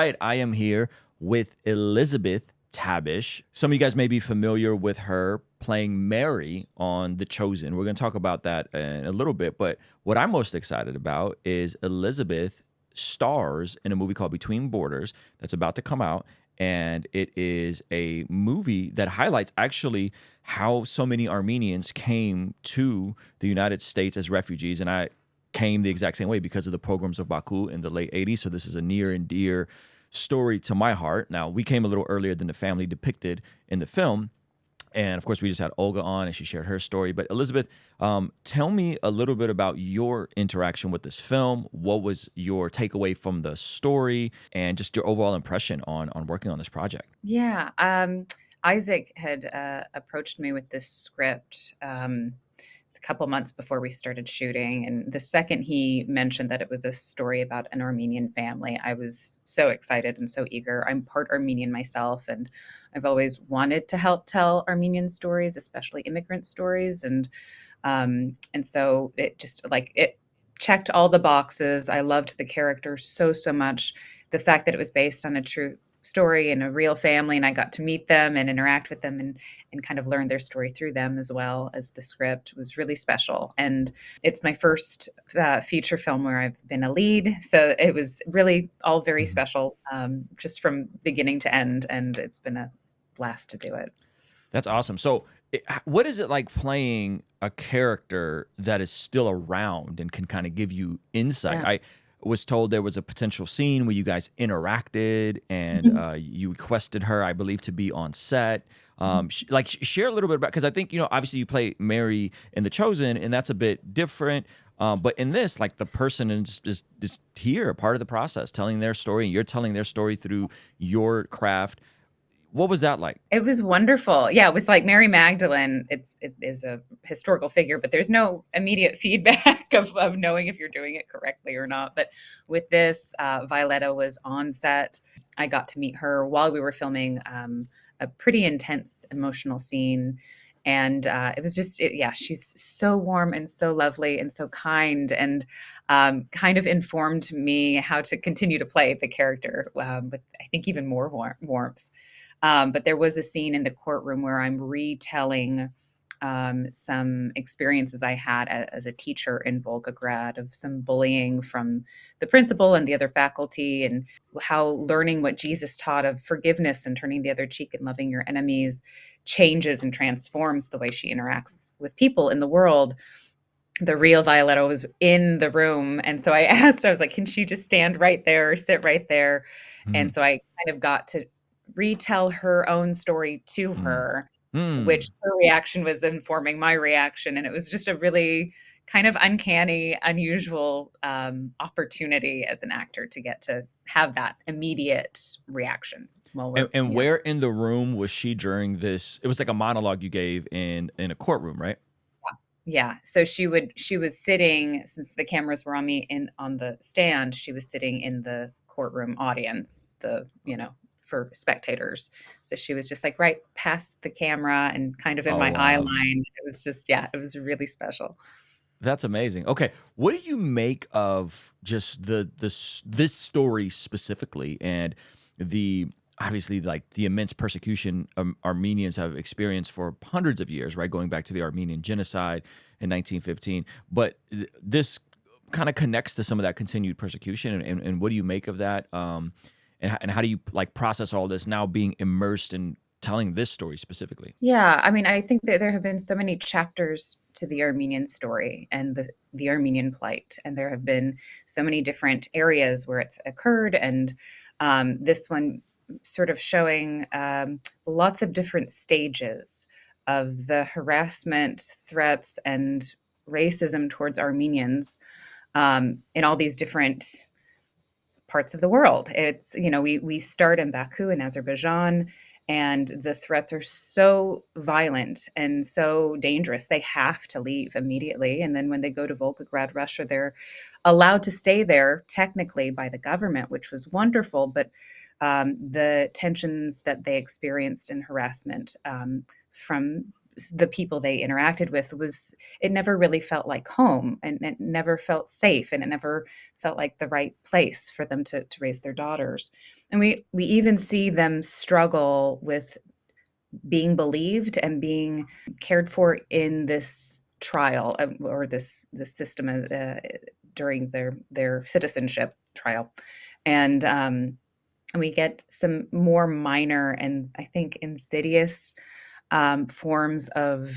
right, I am here with Elizabeth Tabish. Some of you guys may be familiar with her playing Mary on The Chosen. We're going to talk about that in a little bit, but what I'm most excited about is Elizabeth stars in a movie called Between Borders that's about to come out. And it is a movie that highlights actually how so many Armenians came to the United States as refugees. And I came the exact same way because of the pogroms of Baku in the late 80s. So this is a near and dear story to my heart. Now, we came a little earlier than the family depicted in the film. And of course, we just had Olga on and she shared her story. But Elizabeth, tell me a little bit about your interaction with this film. What was your takeaway from the story and just your overall impression on working on this project? Yeah. Isaac had approached me with this script. It was a couple months before we started shooting. And the second he mentioned that it was a story about an Armenian family, I was so excited and so eager. I'm part Armenian myself, and I've always wanted to help tell Armenian stories, especially immigrant stories. And so it just like it checked all the boxes. I loved the character so much. The fact that it was based on a true story and a real family, and I got to meet them and interact with them and kind of learn their story through them as well as the script was really special. And it's my first feature film where I've been a lead, so it was really all very Mhm. special, just from beginning to end, and it's been a blast to do it. That's awesome. So, what is it like playing a character that is still around and can kind of give you insight? Yeah. I was told there was a potential scene where you guys interacted and Mhm. you requested her, I believe, to be on set. Share a little bit about, because I think, obviously you play Mary in The Chosen, and that's a bit different. But in this, like the person is here, part of the process, telling their story, and you're telling their story through your craft. What was that like? It was wonderful. Yeah, with like Mary Magdalene, it is a historical figure, but there's no immediate feedback of knowing if you're doing it correctly or not. But with this, Violetta was on set. I got to meet her while we were filming a pretty intense emotional scene. And it was just, yeah, she's so warm and so lovely and so kind, and kind of informed me how to continue to play the character with, I think, even more warmth. But there was a scene in the courtroom where I'm retelling some experiences I had as a teacher in Volgograd, of some bullying from the principal and the other faculty, and how learning what Jesus taught of forgiveness and turning the other cheek and loving your enemies changes and transforms the way she interacts with people in the world. The real Violetta was in the room. And so I asked, I was like, can she just stand right there or sit right there? And Mhm. so I kind of got to retell her own story to Mm. her, which Mm. her reaction was informing my reaction. And it was just a really kind of uncanny, unusual opportunity as an actor to get to have that immediate reaction while And, we're, and you know. where in the room was she during this? It was like a monologue you gave in a courtroom, right? Yeah, so she was sitting, since the cameras were on me on the stand, she was sitting in the courtroom audience, for spectators. So she was just like right past the camera and kind of in Oh my eye wow, line. It was just, yeah, it was really special. that's amazing. Okay, what do you make of just this story specifically, and the obviously like the immense persecution Armenians have experienced for hundreds of years, right? Going back to the Armenian genocide in 1915, but this kind of connects to some of that continued persecution, and what do you make of that? And how do you like process all this now being immersed in telling this story specifically? Yeah, I mean, I think that there have been so many chapters to the Armenian story and the Armenian plight, and there have been so many different areas where it's occurred, and this one sort of showing lots of different stages of the harassment, threats, and racism towards Armenians in all these different parts of the world. It's, we start in Baku in Azerbaijan, and the threats are so violent and so dangerous. They have to leave immediately. And then when they go to Volgograd, Russia, they're allowed to stay there technically by the government, which was wonderful. But the tensions that they experienced and harassment from the people they interacted with, was it never really felt like home, and it never felt safe, and it never felt like the right place for them to raise their daughters. And we even see them struggle with being believed and being cared for in this trial, or this system, during their citizenship trial. And we get some more minor and, I think, insidious forms of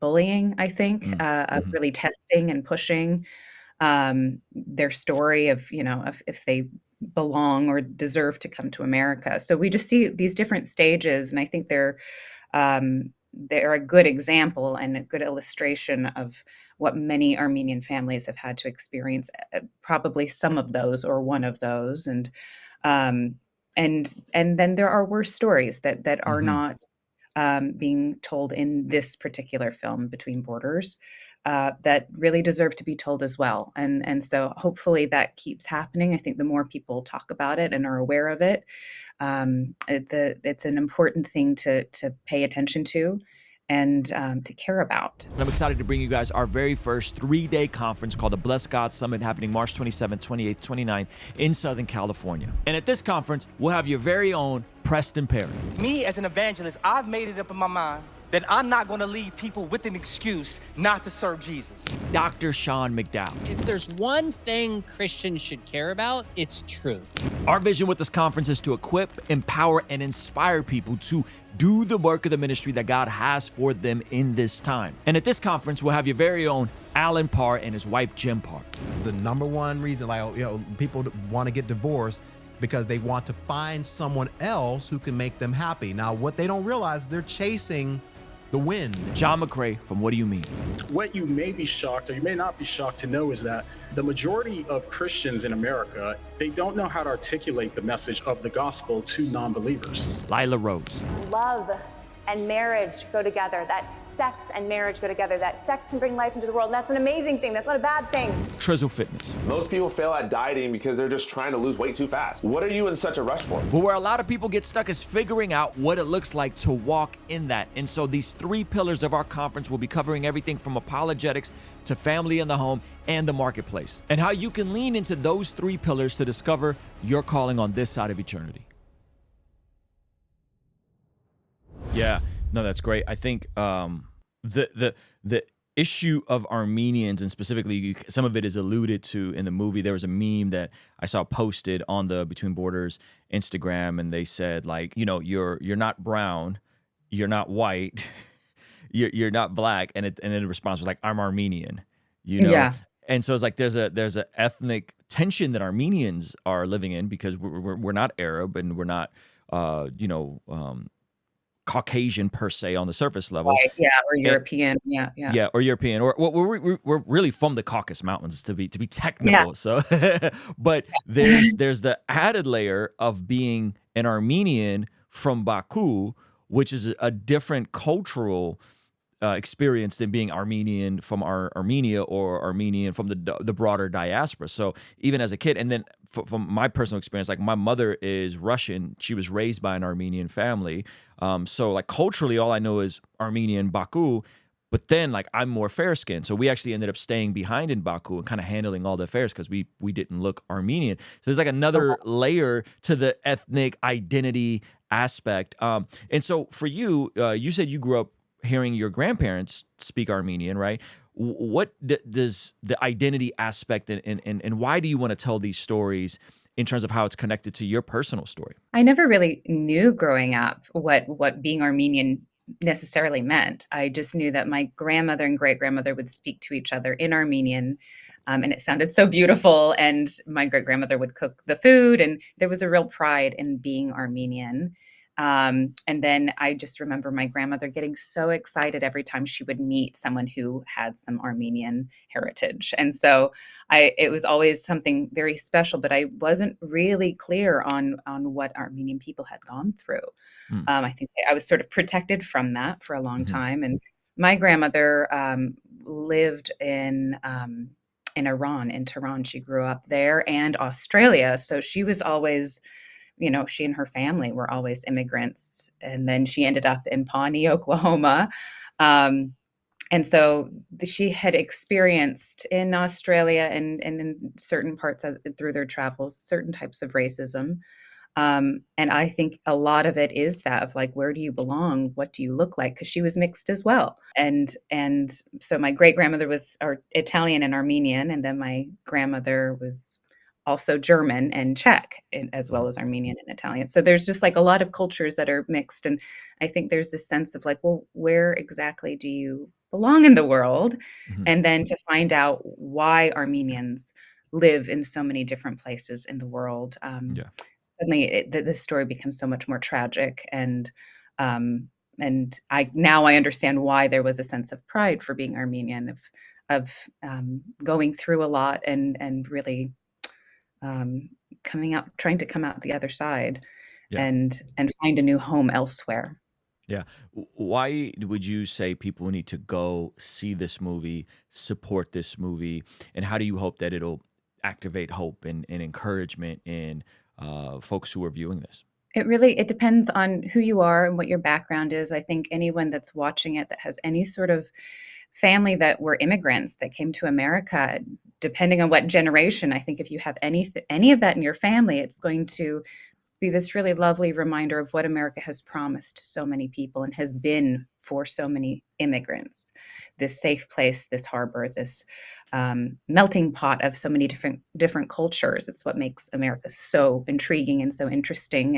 bullying, I think, of Mm-hmm. really testing and pushing their story of, if they belong or deserve to come to America. So we just see these different stages, and I think they're a good example and a good illustration of what many Armenian families have had to experience. Probably some of those, or one of those, um, and then there are worse stories that are Mm-hmm. not being told in this particular film, Between Borders, that really deserve to be told as well. And so hopefully that keeps happening. I think the more people talk about it and are aware of it, it's an important thing to pay attention to, and to care about. I'm excited to bring you guys our very first 3-day conference called the Bless God Summit, happening March 27th, 28th, 29th in Southern California. And at this conference, we'll have your very own Preston Perry. Me as an evangelist, I've made it up in my mind that I'm not going to leave people with an excuse not to serve Jesus. Dr. Sean McDowell. If there's one thing Christians should care about, it's truth. Our vision with this conference is to equip, empower, and inspire people to do the work of the ministry that God has for them in this time. And at this conference, we'll have your very own Alan Parr and his wife, Jim Parr. The number one reason, people want to get divorced because they want to find someone else who can make them happy. Now, what they don't realize, they're chasing the wind. John McCrae from What Do You Mean? What you may be shocked, or you may not be shocked to know, is that the majority of Christians in America, they don't know how to articulate the message of the gospel to non-believers. Lila Rose. Love and marriage go together, that sex and marriage go together, that sex can bring life into the world, and that's an amazing thing, that's not a bad thing. Trizzle Fitness. Most people fail at dieting because they're just trying to lose weight too fast. What are you in such a rush for? But where a lot of people get stuck is figuring out what it looks like to walk in that. And so these 3 pillars of our conference will be covering everything from apologetics to family in the home and the marketplace, and how you can lean into those 3 pillars to discover your calling on this side of eternity. Yeah, no, that's great. I think the issue of Armenians, and specifically some of it is alluded to in the movie. There was a meme that I saw posted on the Between Borders Instagram, and they said, like, you're not brown, you're not white, you're not black, and then the response was like, I'm Armenian, Yeah. And so it's like there's a ethnic tension that Armenians are living in, because we're not Arab, and we're not Caucasian per se on the surface level. Right. Yeah. Or European. Yeah. Yeah, or European, or we're really from the Caucasus Mountains, to be technical. Yeah. So, but there's the added layer of being an Armenian from Baku, which is a different cultural experience than being Armenian from Armenia, or Armenian from the broader diaspora. So even as a kid, and then from my personal experience, like, my mother is Russian. She was raised by an Armenian family. So like culturally, all I know is Armenian, Baku. But then, like, I'm more fair skinned. So we actually ended up staying behind in Baku and kind of handling all the affairs because we didn't look Armenian. So there's like another layer to the ethnic identity aspect. And so for you, you said you grew up hearing your grandparents speak Armenian, right? What does the identity aspect and why do you want to tell these stories in terms of how it's connected to your personal story? I never really knew growing up what being Armenian necessarily meant. I just knew that my grandmother and great grandmother would speak to each other in Armenian, and it sounded so beautiful. And my great grandmother would cook the food, and there was a real pride in being Armenian. And then I just remember my grandmother getting so excited every time she would meet someone who had some Armenian heritage. And so it was always something very special, but I wasn't really clear on what Armenian people had gone through. I think I was sort of protected from that for a long time. And my grandmother lived in Iran, in Tehran. She grew up there, and Australia. So she was always she and her family were always immigrants. And then she ended up in Pawnee, Oklahoma. And so she had experienced in Australia and in certain parts through their travels, certain types of racism. And I think a lot of it is that of like, where do you belong? What do you look like? Because she was mixed as well. And so my great grandmother was Italian and Armenian, and then my grandmother was also German and Czech, as well as Armenian and Italian. So there's just like a lot of cultures that are mixed. And I think there's this sense of like, well, where exactly do you belong in the world? And then to find out why Armenians live in so many different places in the world. Suddenly the story becomes so much more tragic, and I understand why there was a sense of pride for being Armenian, of going through a lot and really trying to come out the other side, and find a new home elsewhere. Yeah. Why would you say people need to go see this movie, support this movie, and how do you hope that it'll activate hope and encouragement in folks who are viewing this? It depends on who you are and what your background is. I think anyone that's watching it that has any sort of family that were immigrants that came to America, depending on what generation, I think if you have any of that in your family, it's going to be this really lovely reminder of what America has promised so many people and has been for so many immigrants. This safe place, this harbor, this melting pot of so many different cultures. It's what makes America so intriguing and so interesting.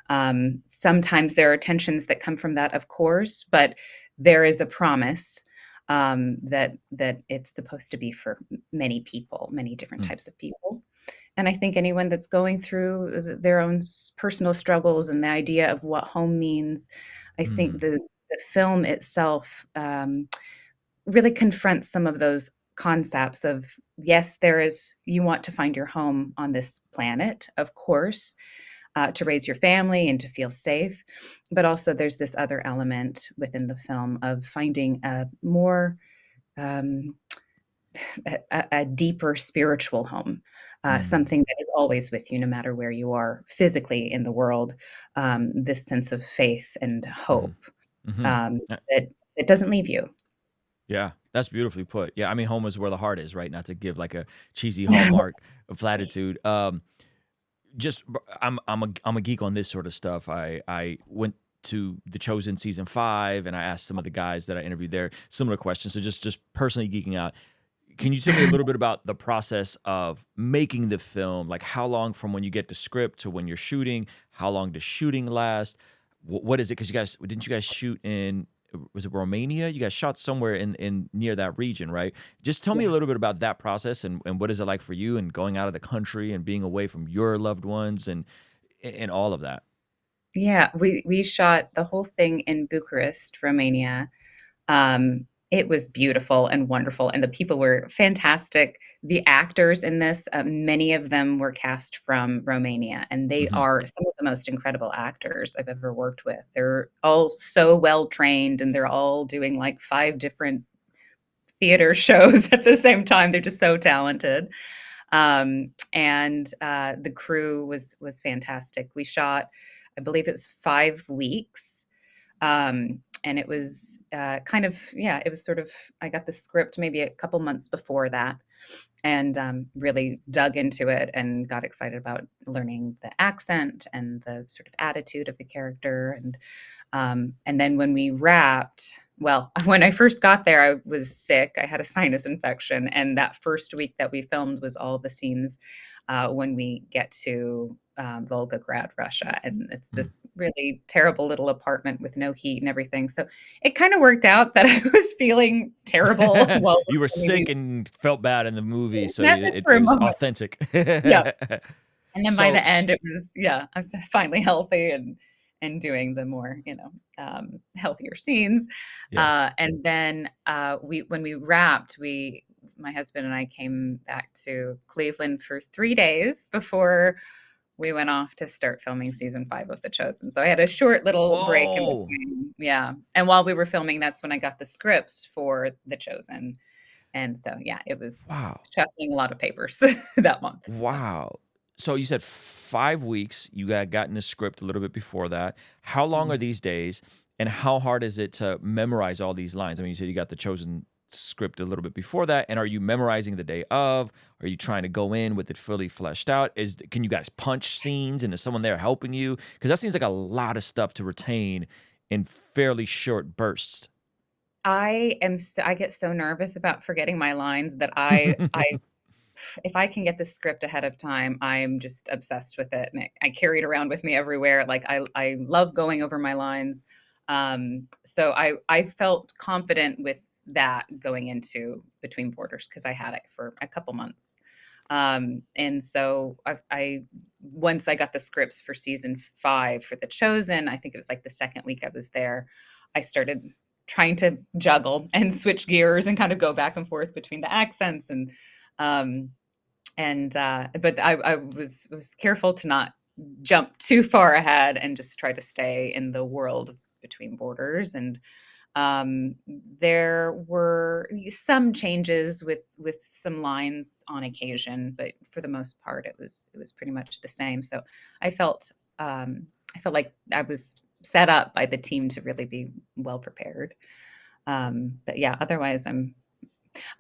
And sometimes there are tensions that come from that, of course, but there is a promise that it's supposed to be for many people, many different types of people. And I think anyone that's going through their own personal struggles and the idea of what home means, I think the film itself really confronts some of those concepts of, yes, you want to find your home on this planet, of course, to raise your family and to feel safe. But also there's this other element within the film of finding a more a deeper spiritual home, something that is always with you, no matter where you are physically in the world. This sense of faith and hope that it doesn't leave you. Yeah, that's beautifully put. Yeah, I mean, home is where the heart is, right? Not to give like a cheesy Hallmark of platitude. I'm a geek on this sort of stuff. I went to The Chosen season 5, and I asked some of the guys that I interviewed there similar questions. So just personally geeking out. Can you tell me a little bit about the process of making the film? Like how long from when you get the script to when you're shooting? How long does shooting last? What is it? Because didn't you guys shoot in, was it Romania? You guys shot somewhere in near that region, right? Just tell me a little bit about that process and what is it like for you and going out of the country and being away from your loved ones and all of that. Yeah, we shot the whole thing in Bucharest, Romania. It was beautiful and wonderful, and the people were fantastic. The actors in this, many of them were cast from Romania, and they are some of the most incredible actors I've ever worked with. They're all so well trained, and they're all doing like 5 different theater shows at the same time. They're just so talented. And the crew was fantastic. We shot, I believe it was 5 weeks. And it was it was sort of, I got the script maybe a couple months before that, and really dug into it and got excited about learning the accent and the sort of attitude of the character. And then when we wrapped, well, when I first got there, I was sick. I had a sinus infection. And that first week that we filmed was all the scenes when we get to Volgograd, Russia. And it's this really terrible little apartment with no heat and everything. So it kind of worked out that I was feeling terrible. While You were sick and felt bad in the movie, so it for a was moment. authentic. Yeah. And then by So- the end, it was, I was finally healthy and doing the more, healthier scenes. Yeah. And then when we wrapped, my husband and I came back to Cleveland for 3 days before we went off to start filming season 5 of The Chosen. So I had a short little break in Whoa. between. Yeah. And while we were filming, that's when I got the scripts for The Chosen. And so, it was Wow. shuffling a lot of papers that month. Wow. So you said 5 weeks. You got gotten the script a little bit before that. How long are these days, and how hard is it to memorize all these lines? I mean, you said you got the chosen script a little bit before that, and are you memorizing the day of? Are you trying to go in with it fully fleshed out? Can you guys punch scenes, and is someone there helping you? Because that seems like a lot of stuff to retain in fairly short bursts. I get so nervous about forgetting my lines that I if I can get the script ahead of time, I'm just obsessed with it, and I carry it around with me everywhere. Like I love going over my lines. So I felt confident with that going into Between Borders because I had it for a couple months. And so I once I got the scripts for season 5 for The Chosen, I think it was like the second week I was there, I started trying to juggle and switch gears and kind of go back and forth between the accents um but I was careful to not jump too far ahead and just try to stay in the world of Between Borders. And there were some changes with some lines on occasion, but for the most part it was pretty much the same. So I felt like I was set up by the team to really be well prepared. But yeah, otherwise I'm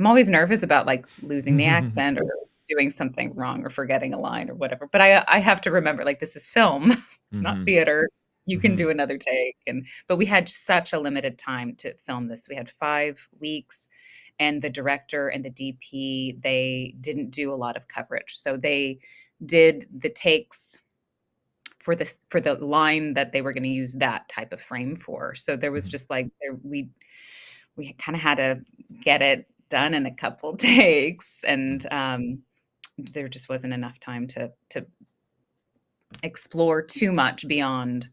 always nervous about like losing the accent or doing something wrong or forgetting a line or whatever. But I have to remember, like, this is film. It's not theater. You can do another take. But we had such a limited time to film this. We had 5 weeks, and the director and the DP, they didn't do a lot of coverage. So they did the takes for the line that they were going to use that type of frame for. So there was just like we kind of had to get it done in a couple takes, and there just wasn't enough time to explore too much beyond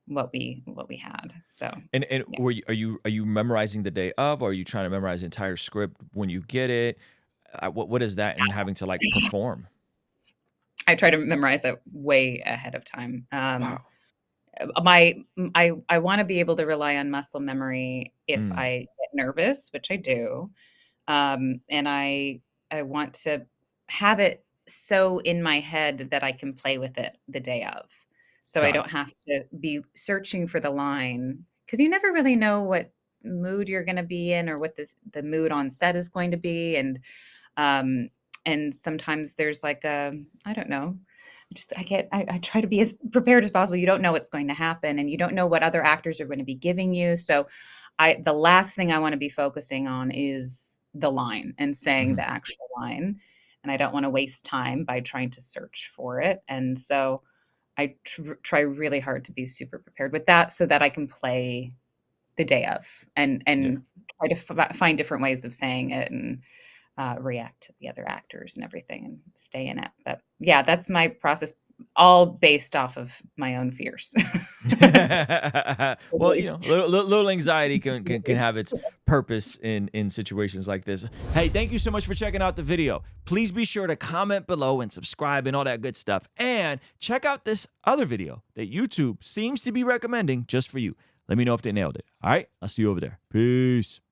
what we had. So And yeah. are you memorizing the day of, or are you trying to memorize the entire script when you get it? What is that, and having to like perform? I try to memorize it way ahead of time. Wow. I want to be able to rely on muscle memory if Mm, I get nervous, which I do. And I want to have it so in my head that I can play with it the day of. So I got it. don't have to be searching for the line because you never really know what mood you're going to be in or what the mood on set is going to be. Um, and sometimes there's like I don't know. I try to be as prepared as possible. You don't know what's going to happen, and you don't know what other actors are going to be giving you. So the last thing I want to be focusing on is the line and saying Mhm. the actual line. And I don't want to waste time by trying to search for it. And so I try really hard to be super prepared with that so that I can play the day of Yeah. and try to find different ways of saying it and react to the other actors and everything and stay in it. But yeah, that's my process, all based off of my own fears. Well, you know, little anxiety can have its purpose in situations like this. Hey, thank you so much for checking out the video. Please be sure to comment below and subscribe and all that good stuff. And check out this other video that YouTube seems to be recommending just for you. Let me know if they nailed it. All right, I'll see you over there. Peace.